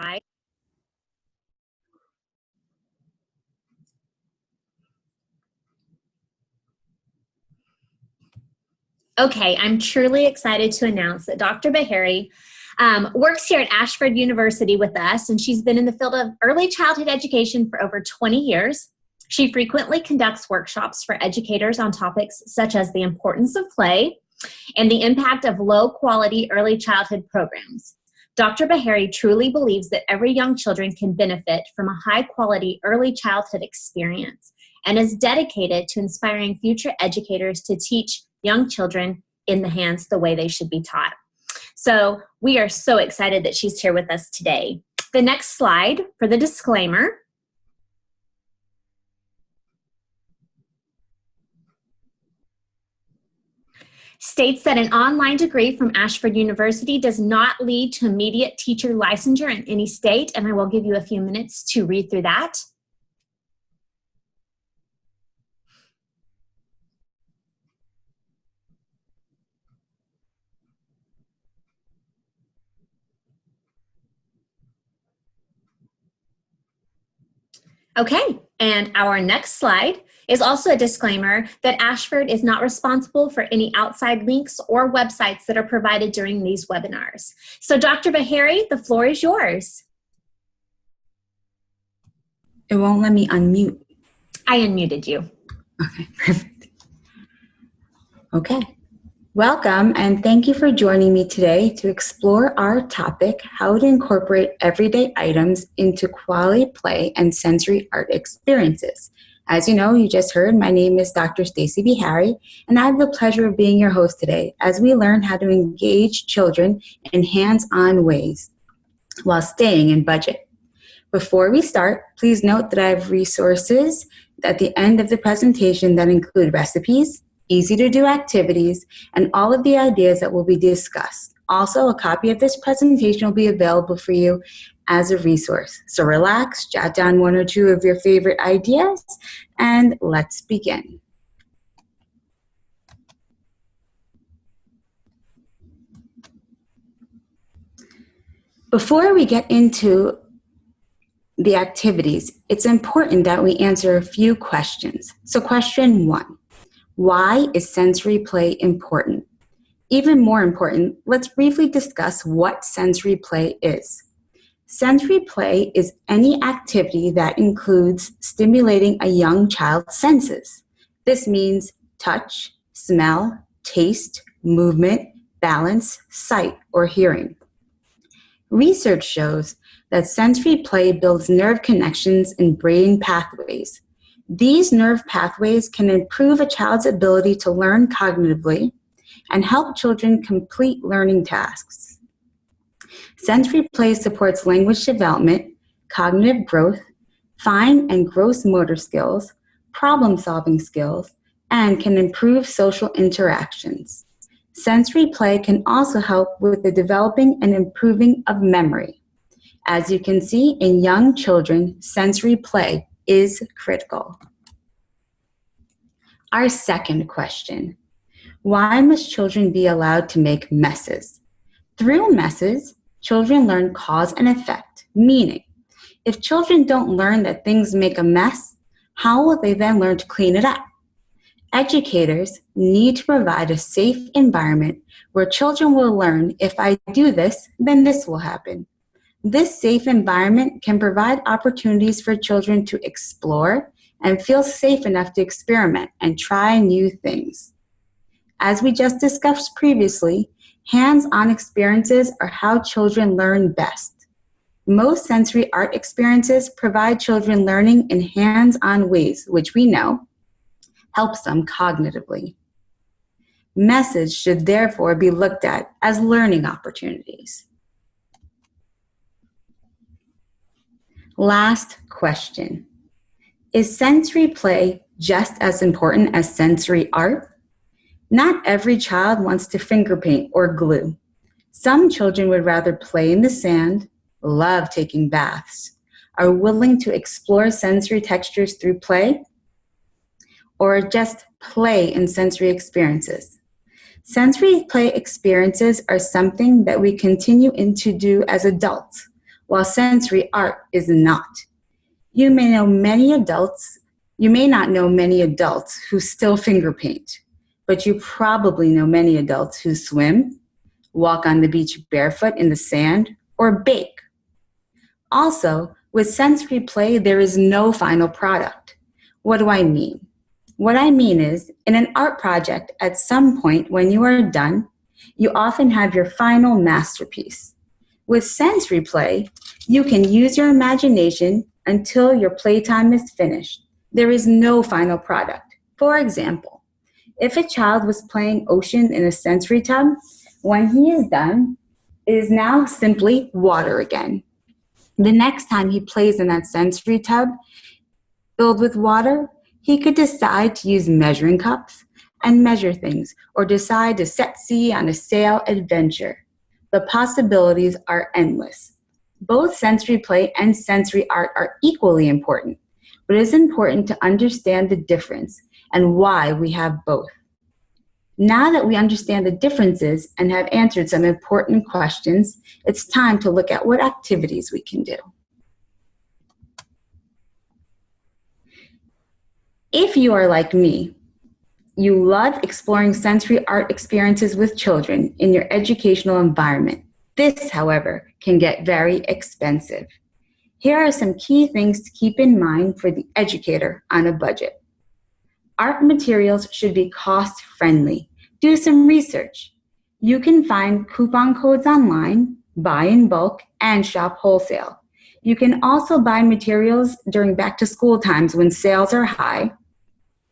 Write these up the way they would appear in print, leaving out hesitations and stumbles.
slide. Okay, I'm truly excited to announce that Dr. Beharry works here at Ashford University with us, and she's been in the field of early childhood education for over 20 years. She frequently conducts workshops for educators on topics such as the importance of play and the impact of low-quality early childhood programs. Dr. Beharry truly believes that every young children can benefit from a high-quality early childhood experience and is dedicated to inspiring future educators to teach young children in the hands the way they should be taught. So we are so excited that she's here with us today. The next slide for the disclaimer. States that an online degree from Ashford University does not lead to immediate teacher licensure in any state, and I will give you a few minutes to read through that. Okay, and our next slide is also a disclaimer that Ashford is not responsible for any outside links or websites that are provided during these webinars. So Dr. Beharry, the floor is yours. It won't let me unmute. I unmuted you. Okay, perfect. Okay. Welcome, and thank you for joining me today to explore our topic, how to incorporate everyday items into quality play and sensory art experiences. As you know, you just heard, my name is Dr. Stacy Beharry, and I have the pleasure of being your host today as we learn how to engage children in hands-on ways while staying in budget. Before we start, please note that I have resources at the end of the presentation that include recipes, easy-to-do activities, and all of the ideas that will be discussed. Also, a copy of this presentation will be available for you as a resource. So relax, jot down one or two of your favorite ideas, and let's begin. Before we get into the activities, it's important that we answer a few questions. So question 1. Why is sensory play important? Even more important, let's briefly discuss what sensory play is. Sensory play is any activity that includes stimulating a young child's senses. This means touch, smell, taste, movement, balance, sight, or hearing. Research shows that sensory play builds nerve connections in brain pathways. These nerve pathways can improve a child's ability to learn cognitively and help children complete learning tasks. Sensory play supports language development, cognitive growth, fine and gross motor skills, problem-solving skills, and can improve social interactions. Sensory play can also help with the developing and improving of memory. As you can see, in young children, sensory play is critical. Our second question, why must children be allowed to make messes? Through messes, children learn cause and effect, meaning if children don't learn that things make a mess, how will they then learn to clean it up? Educators need to provide a safe environment where children will learn, if I do this, then this will happen. This safe environment can provide opportunities for children to explore and feel safe enough to experiment and try new things. As we just discussed previously, hands-on experiences are how children learn best. Most sensory art experiences provide children learning in hands-on ways, which we know helps them cognitively. Messes should therefore be looked at as learning opportunities. Last question. Is sensory play just as important as sensory art? Not every child wants to finger paint or glue. Some children would rather play in the sand, love taking baths, are willing to explore sensory textures through play, or just play in sensory experiences. Sensory play experiences are something that we continue to do as adults, while sensory art is not. You may not know many adults who still finger paint, but you probably know many adults who swim, walk on the beach barefoot in the sand, or bake. Also, with sensory play, there is no final product. What do I mean? What I mean is, in an art project, at some point when you are done, you often have your final masterpiece. With sensory play, you can use your imagination until your playtime is finished. There is no final product. For example, if a child was playing ocean in a sensory tub, when he is done, it is now simply water again. The next time he plays in that sensory tub filled with water, he could decide to use measuring cups and measure things, or decide to set sea on a sail adventure. The possibilities are endless. Both sensory play and sensory art are equally important, but it is important to understand the difference and why we have both. Now that we understand the differences and have answered some important questions, it's time to look at what activities we can do. If you are like me, you love exploring sensory art experiences with children in your educational environment. This, however, can get very expensive. Here are some key things to keep in mind for the educator on a budget. Art materials should be cost-friendly. Do some research. You can find coupon codes online, buy in bulk, and shop wholesale. You can also buy materials during back-to-school times when sales are high,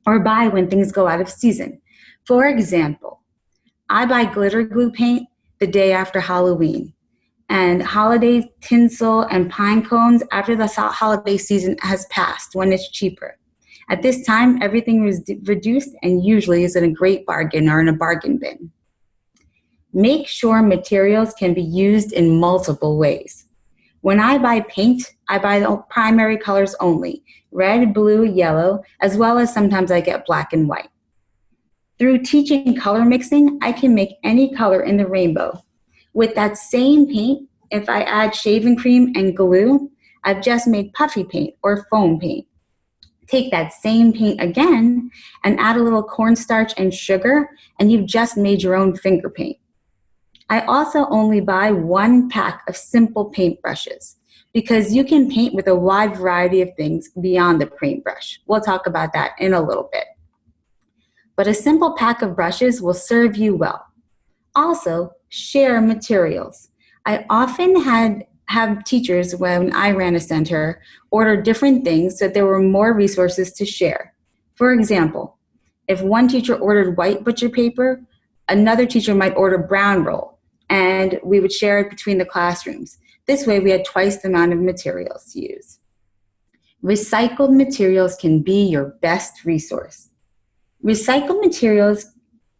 or buy when things go out of season. For example, I buy glitter glue paint the day after Halloween, and holiday tinsel and pine cones after the holiday season has passed when it's cheaper. At this time, everything is reduced and usually is in a great bargain or in a bargain bin. Make sure materials can be used in multiple ways. When I buy paint, I buy the primary colors only, red, blue, yellow, as well as sometimes I get black and white. Through teaching color mixing, I can make any color in the rainbow. With that same paint, if I add shaving cream and glue, I've just made puffy paint or foam paint. Take that same paint again and add a little cornstarch and sugar, and you've just made your own finger paint. I also only buy one pack of simple paintbrushes because you can paint with a wide variety of things beyond the paintbrush. We'll talk about that in a little bit. But a simple pack of brushes will serve you well. Also, share materials. I often have teachers, when I ran a center, order different things so that there were more resources to share. For example, if one teacher ordered white butcher paper, another teacher might order brown roll, and we would share it between the classrooms. This way we had twice the amount of materials to use. Recycled materials can be your best resource. Recycled materials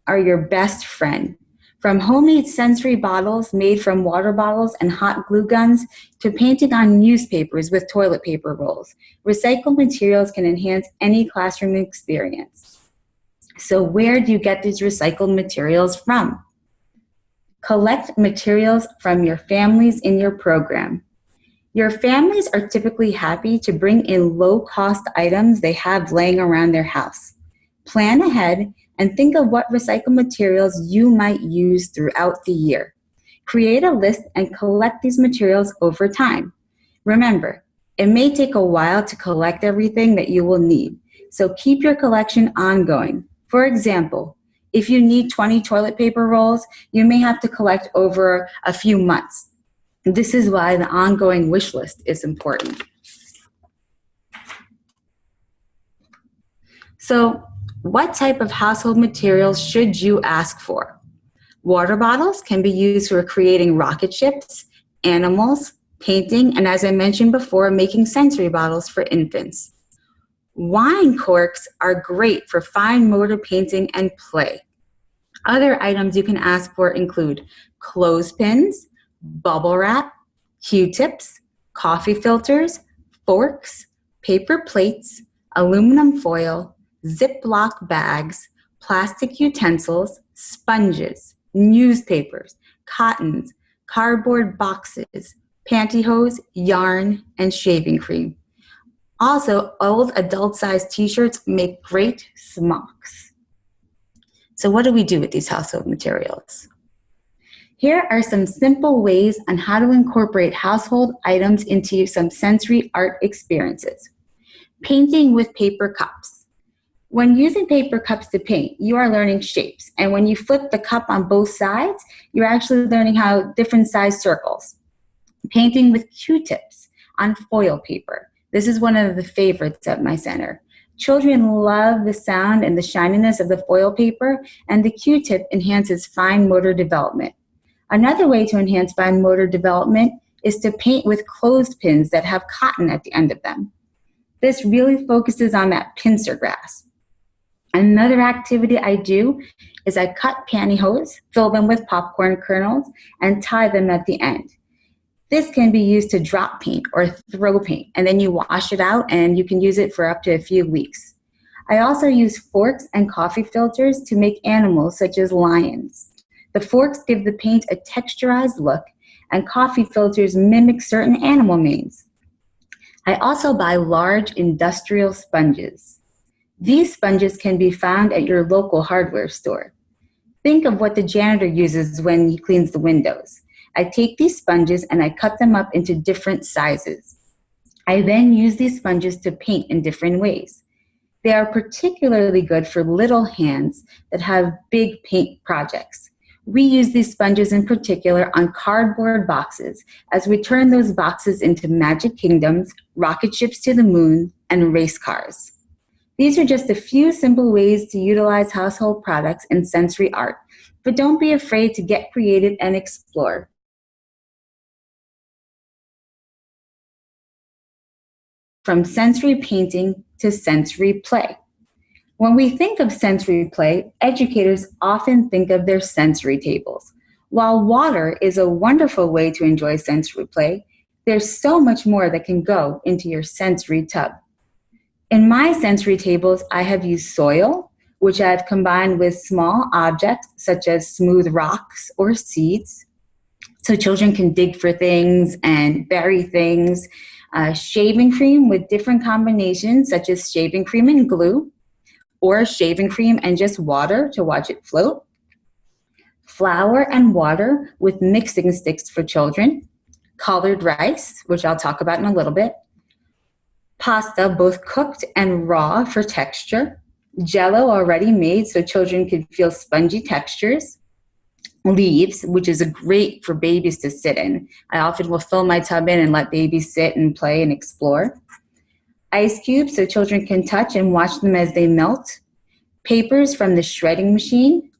are your best friend. From homemade sensory bottles made from water bottles and hot glue guns to painting on newspapers with toilet paper rolls, recycled materials can enhance any classroom experience. So where do you get these recycled materials from? Collect materials from your families in your program. Your families are typically happy to bring in low-cost items they have laying around their house. Plan ahead and think of what recycled materials you might use throughout the year. Create a list and collect these materials over time. Remember, it may take a while to collect everything that you will need, so keep your collection ongoing. For example, if you need 20 toilet paper rolls, you may have to collect over a few months. This is why the ongoing wish list is important. So, what type of household materials should you ask for? Water bottles can be used for creating rocket ships, animals, painting, and as I mentioned before, making sensory bottles for infants. Wine corks are great for fine motor painting and play. Other items you can ask for include clothespins, bubble wrap, Q-tips, coffee filters, forks, paper plates, aluminum foil, Ziploc bags, plastic utensils, sponges, newspapers, cottons, cardboard boxes, pantyhose, yarn, and shaving cream. Also, old adult-sized t-shirts make great smocks. So what do we do with these household materials? Here are some simple ways on how to incorporate household items into some sensory art experiences. Painting with paper cups. When using paper cups to paint, you are learning shapes. And when you flip the cup on both sides, you're actually learning how different size circles. Painting with Q-tips on foil paper. This is one of the favorites at my center. Children love the sound and the shininess of the foil paper, and the Q-tip enhances fine motor development. Another way to enhance fine motor development is to paint with clothespins that have cotton at the end of them. This really focuses on that pincer grasp. Another activity I do is I cut pantyhose, fill them with popcorn kernels, and tie them at the end. This can be used to drop paint or throw paint, and then you wash it out and you can use it for up to a few weeks. I also use forks and coffee filters to make animals such as lions. The forks give the paint a texturized look, and coffee filters mimic certain animal manes. I also buy large industrial sponges. These sponges can be found at your local hardware store. Think of what the janitor uses when he cleans the windows. I take these sponges and I cut them up into different sizes. I then use these sponges to paint in different ways. They are particularly good for little hands that have big paint projects. We use these sponges in particular on cardboard boxes as we turn those boxes into magic kingdoms, rocket ships to the moon, and race cars. These are just a few simple ways to utilize household products in sensory art, but don't be afraid to get creative and explore. From sensory painting to sensory play. When we think of sensory play, educators often think of their sensory tables. While water is a wonderful way to enjoy sensory play, there's so much more that can go into your sensory tub. In my sensory tables, I have used soil, which I've combined with small objects such as smooth rocks or seeds, so children can dig for things and bury things. Shaving cream with different combinations, such as shaving cream and glue, or shaving cream and just water to watch it float. Flour and water with mixing sticks for children. Colored rice, which I'll talk about in a little bit. Pasta, both cooked and raw for texture. Jello already made so children can feel spongy textures. Leaves, which is great for babies to sit in. I often will fill my tub in and let babies sit and play and explore. Ice cubes so children can touch and watch them as they melt. Papers from the shredding machine.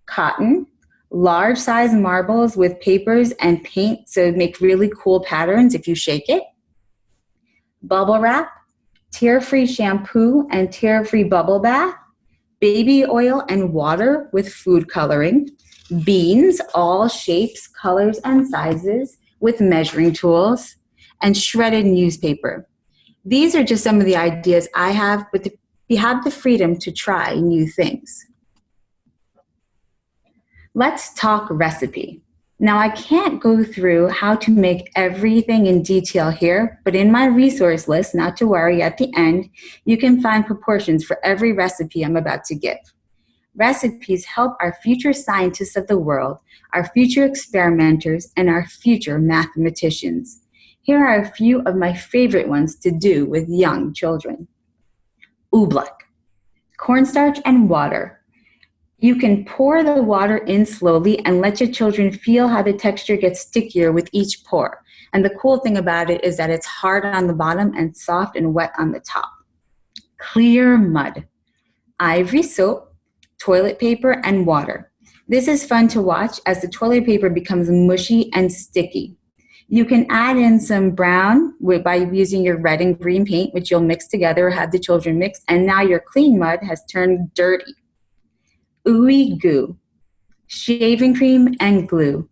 Cotton. Large size marbles with papers and paint so make really cool patterns if you shake it. Bubble wrap. Tear-free shampoo and tear-free bubble bath. Baby oil and water with food coloring. Beans, all shapes, colors, and sizes with measuring tools, and shredded newspaper. These are just some of the ideas I have, but you have the freedom to try new things. Let's talk recipe. Now, I can't go through how to make everything in detail here, but in my resource list, not to worry, at the end, you can find proportions for every recipe I'm about to give. Recipes help our future scientists of the world, our future experimenters, and our future mathematicians. Here are a few of my favorite ones to do with young children. Oobleck, cornstarch and water. You can pour the water in slowly and let your children feel how the texture gets stickier with each pour. And the cool thing about it is that it's hard on the bottom and soft and wet on the top. Clear mud, ivory soap, toilet paper, and water. This is fun to watch as the toilet paper becomes mushy and sticky. You can add in some brown by using your red and green paint, which you'll mix together or have the children mix, and now your clean mud has turned dirty. Ooey goo, shaving cream, and glue.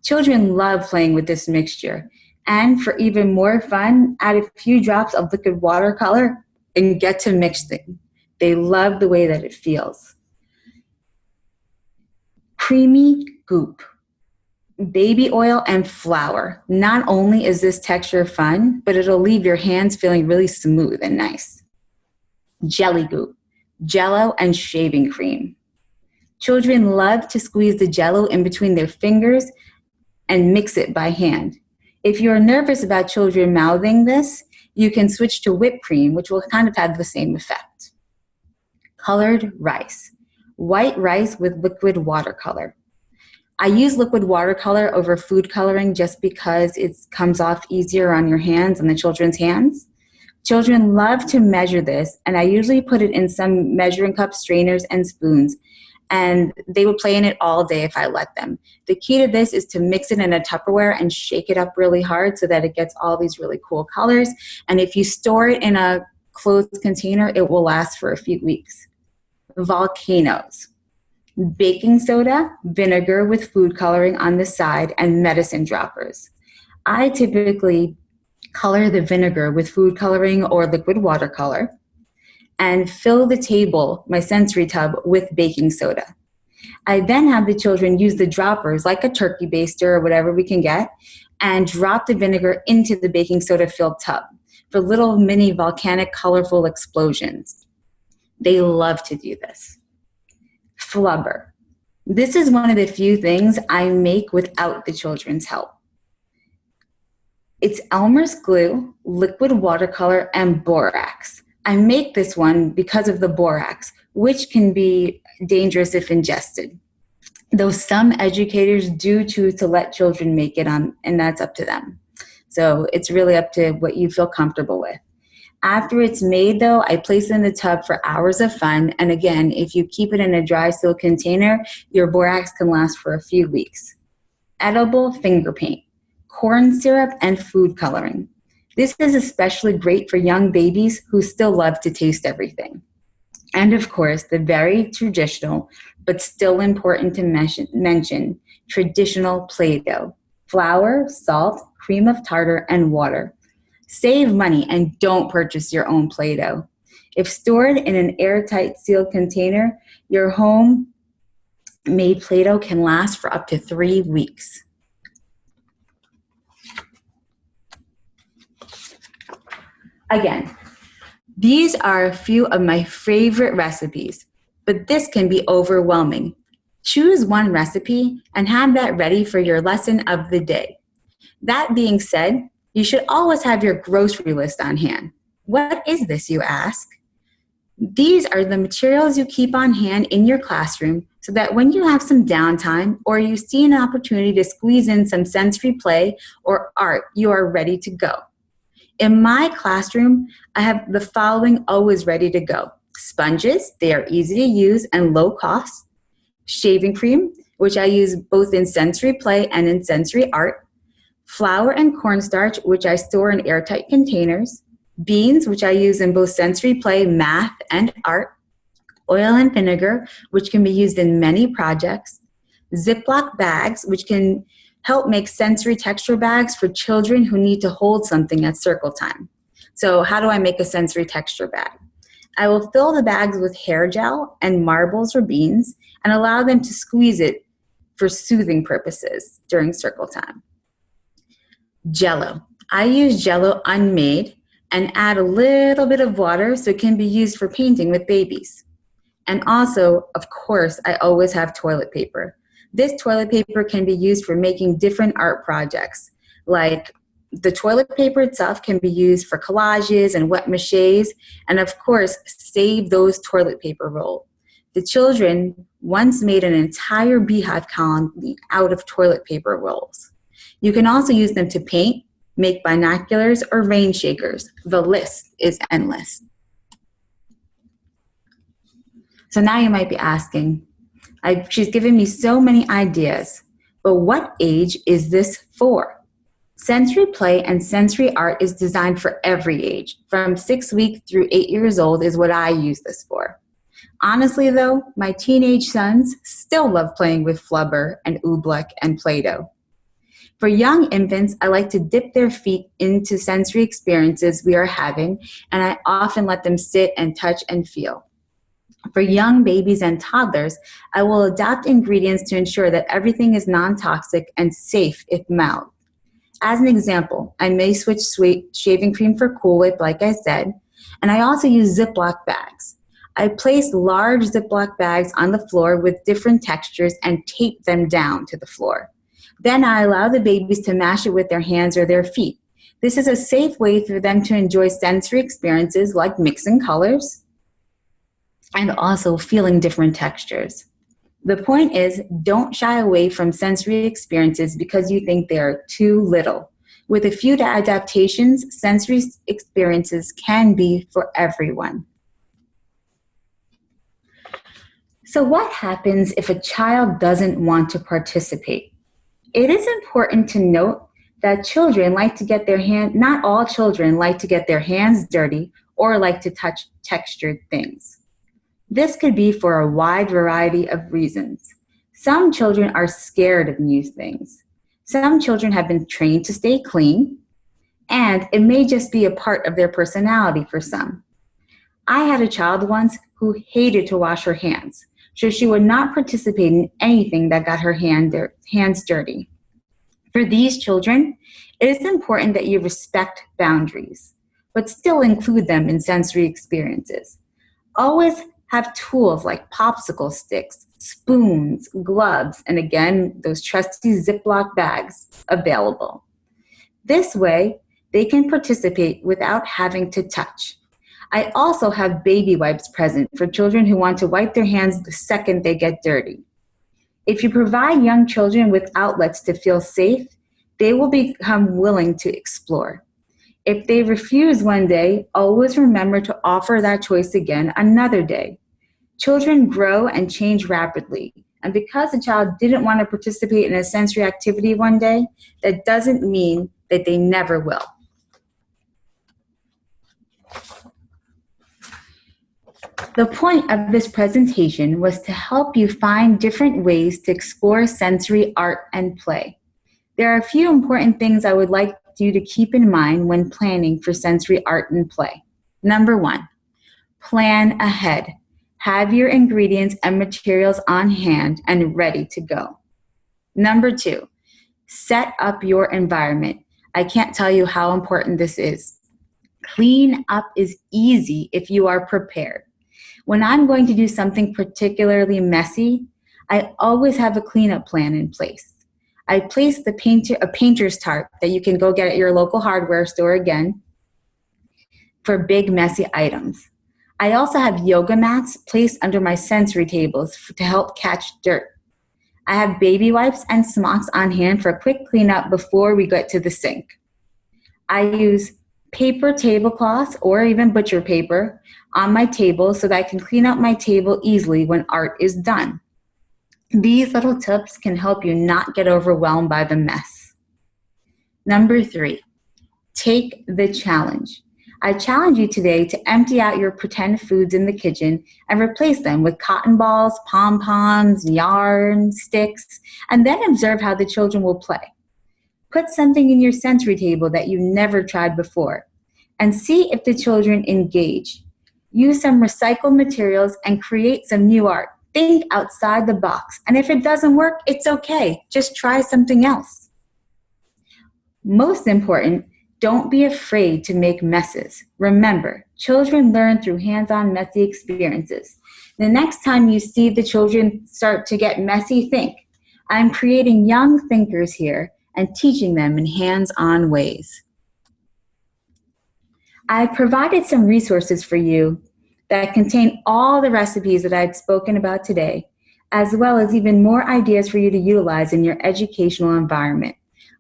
Children love playing with this mixture. And for even more fun, add a few drops of liquid watercolor and get to mix them. They love the way that it feels. Creamy goop. Baby oil and flour. Not only is this texture fun, but it'll leave your hands feeling really smooth and nice. Jelly goop, Jello and shaving cream. Children love to squeeze the Jello in between their fingers and mix it by hand. If you're nervous about children mouthing this, you can switch to whipped cream, which will kind of have the same effect. Colored rice. White rice with liquid watercolor. I use liquid watercolor over food coloring just because it comes off easier on your hands, on the children's hands. Children love to measure this, and I usually put it in some measuring cups, strainers, and spoons, and they would play in it all day if I let them. The key to this is to mix it in a Tupperware and shake it up really hard so that it gets all these really cool colors, and if you store it in a closed container, it will last for a few weeks. Volcanoes. Baking soda, vinegar with food coloring on the side, and medicine droppers. I typically color the vinegar with food coloring or liquid watercolor and fill the table, my sensory tub, with baking soda. I then have the children use the droppers, like a turkey baster or whatever we can get, and drop the vinegar into the baking soda filled tub for little mini volcanic colorful explosions. They love to do this. Flubber. This is one of the few things I make without the children's help. It's Elmer's glue, liquid watercolor, and borax. I make this one because of the borax, which can be dangerous if ingested. Though some educators do choose to let children make it, and that's up to them. So it's really up to what you feel comfortable with. After it's made, though, I place it in the tub for hours of fun. And again, if you keep it in a dry sealed container, your borax can last for a few weeks. Edible finger paint, corn syrup, and food coloring. This is especially great for young babies who still love to taste everything. And of course, the very traditional, but still important to mention, traditional Play-Doh. Flour, salt, cream of tartar, and water. Save money and don't purchase your own Play-Doh. If stored in an airtight sealed container, your home-made Play-Doh can last for up to 3 weeks. Again, these are a few of my favorite recipes, but this can be overwhelming. Choose one recipe and have that ready for your lesson of the day. That being said, you should always have your grocery list on hand. What is this, you ask? These are the materials you keep on hand in your classroom so that when you have some downtime or you see an opportunity to squeeze in some sensory play or art, you are ready to go. In my classroom, I have the following always ready to go. Sponges, they are easy to use and low cost. Shaving cream, which I use both in sensory play and in sensory art. Flour and cornstarch, which I store in airtight containers. Beans, which I use in both sensory play, math, and art. Oil and vinegar, which can be used in many projects. Ziploc bags, which can help make sensory texture bags for children who need to hold something at circle time. So how do I make a sensory texture bag? I will fill the bags with hair gel and marbles or beans and allow them to squeeze it for soothing purposes during circle time. Jello. I use Jello unmade and add a little bit of water so it can be used for painting with babies. And also, of course, I always have toilet paper. This toilet paper can be used for making different art projects. Like the toilet paper itself can be used for collages and wet maches, and of course, save those toilet paper rolls. The children once made an entire beehive colony out of toilet paper rolls. You can also use them to paint, make binoculars, or rain shakers. The list is endless. So now you might be asking, she's given me so many ideas, but what age is this for? Sensory play and sensory art is designed for every age. From 6 weeks through 8 years old is what I use this for. Honestly though, my teenage sons still love playing with flubber and oobleck and Play-Doh. For young infants, I like to dip their feet into sensory experiences we are having, and I often let them sit and touch and feel. For young babies and toddlers, I will adapt ingredients to ensure that everything is non-toxic and safe if mouthed. As an example, I may switch sweet shaving cream for Cool Whip, like I said, and I also use Ziploc bags. I place large Ziploc bags on the floor with different textures and tape them down to the floor. Then I allow the babies to mash it with their hands or their feet. This is a safe way for them to enjoy sensory experiences like mixing colors and also feeling different textures. The point is, don't shy away from sensory experiences because you think they are too little. With a few adaptations, sensory experiences can be for everyone. So what happens if a child doesn't want to participate? It is important to note that children like to get their not all children like to get their hands dirty or like to touch textured things. This could be for a wide variety of reasons. Some children are scared of new things. Some children have been trained to stay clean, and it may just be a part of their personality for some. I had a child once who hated to wash her hands, so she would not participate in anything that got her hands dirty. For these children, it is important that you respect boundaries, but still include them in sensory experiences. Always have tools like popsicle sticks, spoons, gloves, and again, those trusty Ziploc bags available. This way, they can participate without having to touch. I also have baby wipes present for children who want to wipe their hands the second they get dirty. If you provide young children with outlets to feel safe, they will become willing to explore. If they refuse one day, always remember to offer that choice again another day. Children grow and change rapidly, and because a child didn't want to participate in a sensory activity one day, that doesn't mean that they never will. The point of this presentation was to help you find different ways to explore sensory art and play. There are a few important things I would like you to keep in mind when planning for sensory art and play. Number 1, plan ahead. Have your ingredients and materials on hand and ready to go. Number 2, set up your environment. I can't tell you how important this is. Clean up is easy if you are prepared. When I'm going to do something particularly messy, I always have a cleanup plan in place. I place a painter's tarp that you can go get at your local hardware store again for big messy items. I also have yoga mats placed under my sensory tables to help catch dirt. I have baby wipes and smocks on hand for a quick cleanup before we get to the sink. I use paper tablecloths or even butcher paper on my table so that I can clean up my table easily when art is done. These little tips can help you not get overwhelmed by the mess. Number 3, take the challenge. I challenge you today to empty out your pretend foods in the kitchen and replace them with cotton balls, pom-poms, yarn, sticks, and then observe how the children will play. Put something in your sensory table that you never tried before and see if the children engage. Use some recycled materials and create some new art. Think outside the box, and if it doesn't work, it's okay. Just try something else. Most important, don't be afraid to make messes. Remember, children learn through hands-on messy experiences. The next time you see the children start to get messy, think, I'm creating young thinkers here and teaching them in hands-on ways. I've provided some resources for you that contain all the recipes that I've spoken about today, as well as even more ideas for you to utilize in your educational environment.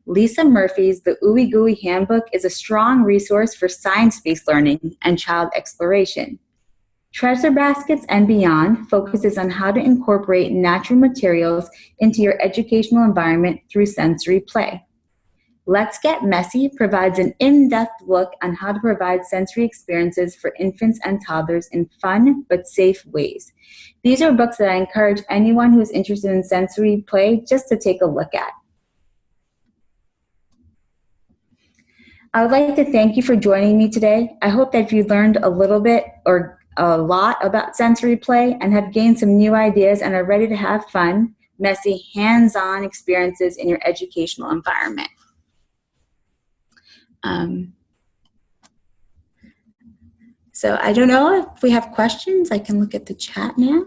Lisa Murphy's The Ooey Gooey Handbook is a strong resource for science-based learning and child exploration. Treasure Baskets and Beyond focuses on how to incorporate natural materials into your educational environment through sensory play. Let's Get Messy provides an in-depth look on how to provide sensory experiences for infants and toddlers in fun but safe ways. These are books that I encourage anyone who is interested in sensory play just to take a look at. I would like to thank you for joining me today. I hope that you learned a little bit or a lot about sensory play and have gained some new ideas and are ready to have fun, messy, hands-on experiences in your educational environment. So I don't know if we have questions. I can look at the chat now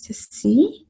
to see.